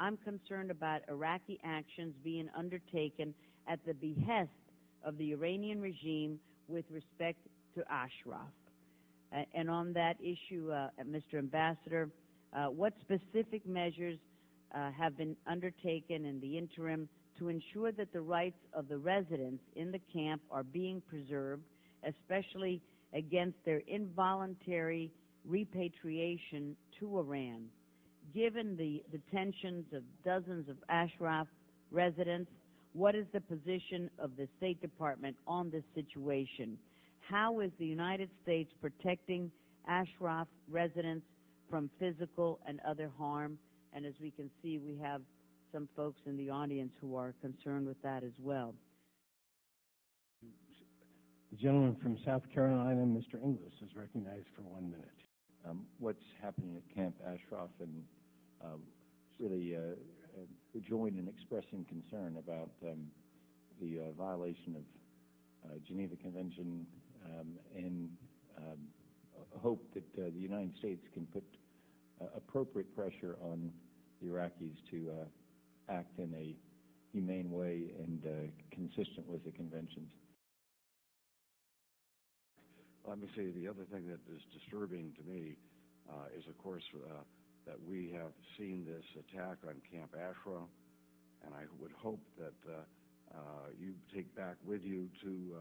I'm concerned about Iraqi actions being undertaken at the behest of the Iranian regime with respect to Ashraf. And on that issue, Mr. Ambassador, what specific measures have been undertaken in the interim to ensure that the rights of the residents in the camp are being preserved, especially against their involuntary repatriation to Iran? Given the detentions of dozens of Ashraf residents, what is the position of the State Department on this situation? How is the United States protecting Ashraf residents from physical and other harm? And as we can see, we have some folks in the audience who are concerned with that as well. The gentleman from South Carolina, Mr. Inglis, is recognized for 1 minute. What's happening at Camp Ashraf, and really join in expressing concern about the violation of Geneva Convention, and hope that the United States can put appropriate pressure on the Iraqis to act in a humane way and consistent with the conventions. Let me say the other thing that is disturbing to me is, of course, that we have seen this attack on Camp Ashraf, and I would hope that you take back with you to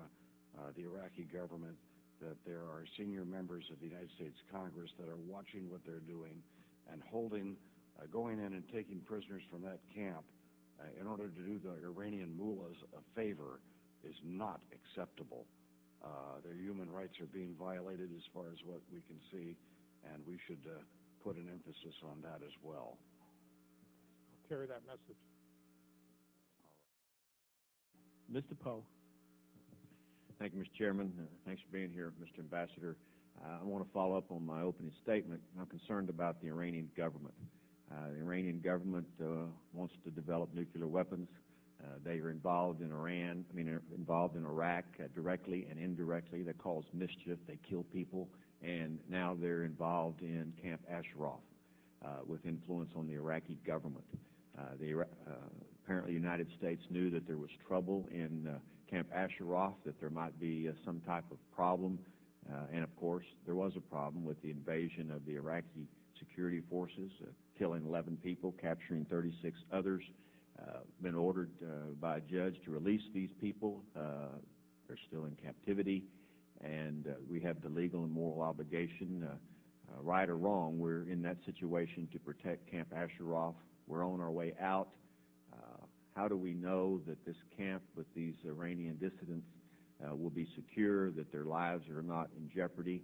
the Iraqi government that there are senior members of the United States Congress that are watching what they're doing and going in and taking prisoners from that camp in order to do the Iranian mullahs a favor is not acceptable. Their human rights are being violated as far as what we can see, and we should put an emphasis on that as well. I'll carry that message. Mr. Poe. Thank you, Mr. Chairman. Thanks for being here, Mr. Ambassador. I want to follow up on my opening statement. I'm concerned about the Iranian government. The Iranian government wants to develop nuclear weapons. They are involved in involved in Iraq directly and indirectly. They cause mischief. They kill people. And now they're involved in Camp Ashraf with influence on the Iraqi government. Apparently the United States knew that there was trouble in Camp Ashraf, that there might be some type of problem. And, of course, there was a problem with the invasion of the Iraqi security forces, killing 11 people, capturing 36 others. Been ordered by a judge to release these people. They're still in captivity, and we have the legal and moral obligation, right or wrong, we're in that situation to protect Camp Ashraf. We're on our way out. How do we know that this camp with these Iranian dissidents will be secure, that their lives are not in jeopardy?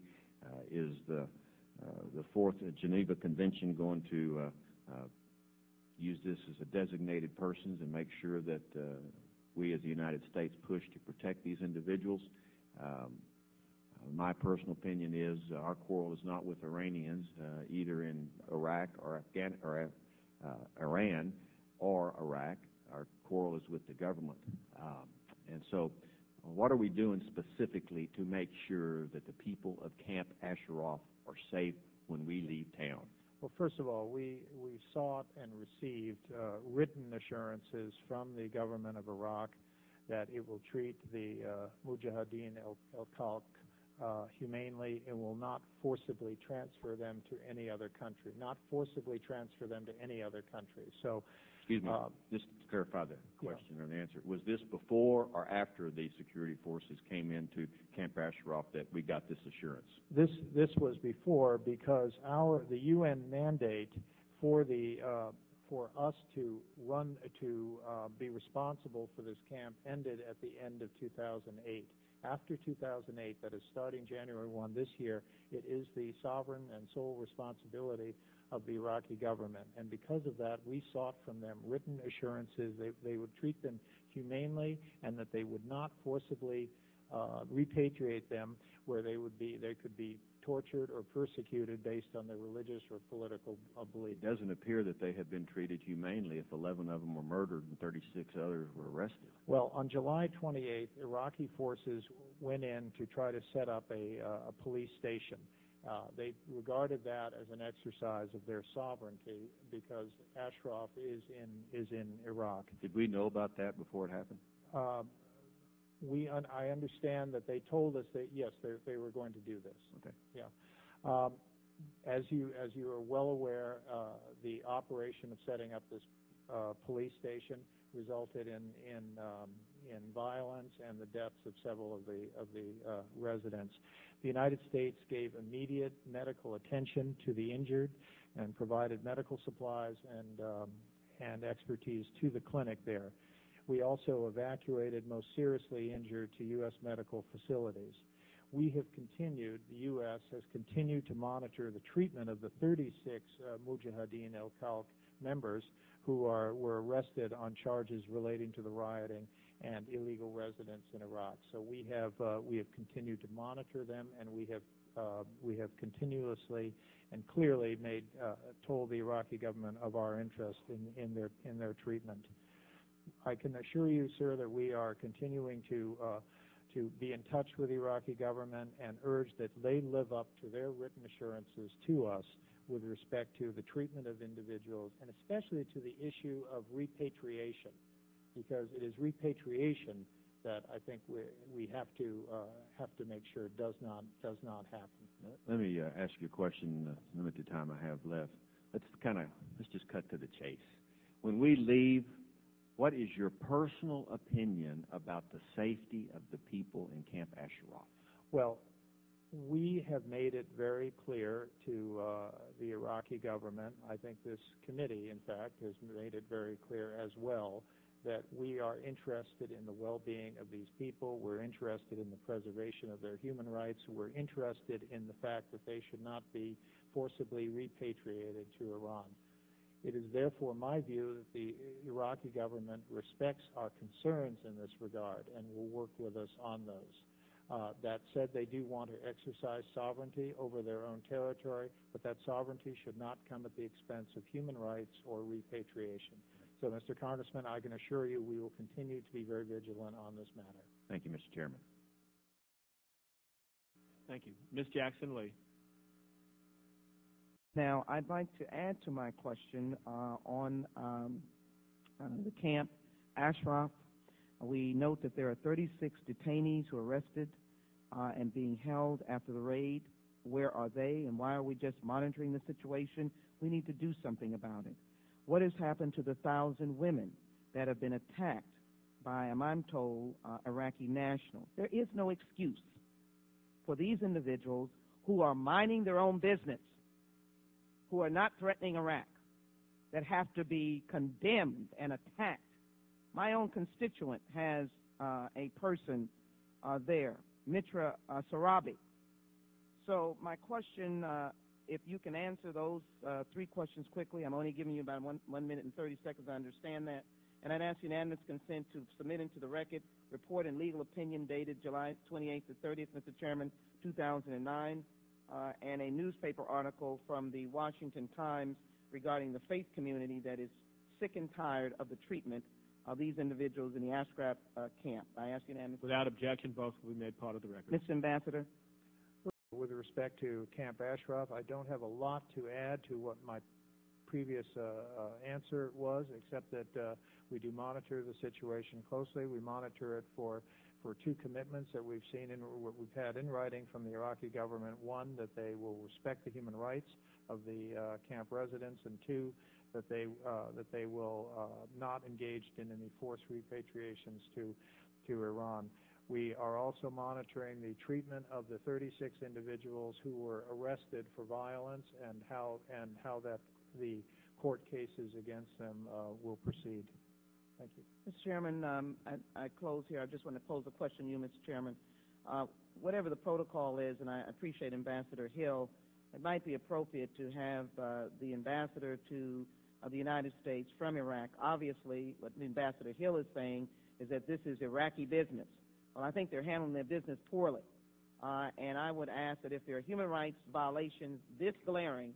Is the Fourth Geneva Convention going to use this as a designated persons and make sure that we as the United States push to protect these individuals? My personal opinion is our quarrel is not with Iranians, either in Iraq or Iran or Iraq. Our quarrel is with the government. And so what are we doing specifically to make sure that the people of Camp Ashraf are safe when we leave town? Well, first of all, we sought and received written assurances from the government of Iraq that it will treat the Mujahideen al-Khalq humanely and will not forcibly transfer them to any other country, not forcibly transfer them to any other country. So, excuse me, just to clarify the question or the answer, was this before or after the security forces came into Camp Ashraf that we got this assurance? This was before, because the UN mandate for us to be responsible for this camp ended at the end of 2008. After 2008, that is starting January 1 this year, it is the sovereign and sole responsibility of the Iraqi government. And because of that, we sought from them written assurances they would treat them humanely and that they would not forcibly repatriate them where they could be tortured or persecuted based on their religious or political beliefs. It doesn't appear that they have been treated humanely if 11 of them were murdered and 36 others were arrested. Well, on July 28th, Iraqi forces went in to try to set up a police station. They regarded that as an exercise of their sovereignty because Ashraf is in Iraq. Did we know about that before it happened? I understand that they told us that yes, they were going to do this. Okay. Yeah. As you are well aware, the operation of setting up this police station resulted in violence and the deaths of several of the residents. The United States gave immediate medical attention to the injured and provided medical supplies and expertise to the clinic there. We also evacuated most seriously injured to U.S. medical facilities. We have continued, the U.S. has continued to monitor the treatment of the 36 Mujahideen al-Khalq members who were arrested on charges relating to the rioting and illegal residence in Iraq. So we have continued to monitor them, and we have continuously and clearly told the Iraqi government of our interest in their treatment. I can assure you, sir, that we are continuing to be in touch with the Iraqi government and urge that they live up to their written assurances to us with respect to the treatment of individuals and especially to the issue of repatriation, because it is repatriation that I think we have to make sure does not happen. Let me ask you a question. Limited time I have left. Let's just cut to the chase. When we leave, what is your personal opinion about the safety of the people in Camp Ashraf? Well, we have made it very clear to the Iraqi government, I think this committee, in fact, has made it very clear as well, that we are interested in the well-being of these people. We're interested in the preservation of their human rights. We're interested in the fact that they should not be forcibly repatriated to Iran. It is therefore my view that the Iraqi government respects our concerns in this regard and will work with us on those. That said, they do want to exercise sovereignty over their own territory, but that sovereignty should not come at the expense of human rights or repatriation. So, Mr. Congressman, I can assure you we will continue to be very vigilant on this matter. Thank you, Mr. Chairman. Thank you. Ms. Jackson-Lee. Now, I'd like to add to my question on the Camp Ashraf. We note that there are 36 detainees who are arrested and being held after the raid. Where are they, and why are we just monitoring the situation? We need to do something about it. What has happened to the 1,000 women that have been attacked by, I'm told, Iraqi nationals? There is no excuse for these individuals who are minding their own business, who are not threatening Iraq, that have to be condemned and attacked. My own constituent has a person there, Mitra Sarabi. So my question, if you can answer those three questions quickly. I'm only giving you about 1 minute and 30 seconds. I understand that. And I'd ask unanimous consent to submit into the record report and legal opinion dated July 28th to 30th, Mr. Chairman, 2009, and a newspaper article from the Washington Times regarding the faith community that is sick and tired of the treatment of these individuals in the Ashraf camp. I ask unanimous. Without objection, both will be made part of the record. Mr. Ambassador. With respect to Camp Ashraf, I don't have a lot to add to what my previous answer was, except that we do monitor the situation closely. We monitor it for two commitments that we've seen in what we've had in writing from the Iraqi government. One, that they will respect the human rights of the camp residents, and two, that they will not engage in any forced repatriations to Iran. We are also monitoring the treatment of the 36 individuals who were arrested for violence and how that the court cases against them will proceed. Thank you. Mr. Chairman, I close here. I just want to pose a question to you, Mr. Chairman. Whatever the protocol is, and I appreciate Ambassador Hill, it might be appropriate to have the ambassador to the United States from Iraq. Obviously, what Ambassador Hill is saying is that this is Iraqi business. Well, I think they're handling their business poorly. And I would ask that if there are human rights violations this glaring,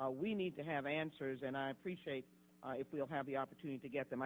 we need to have answers, and I appreciate if we'll have the opportunity to get them.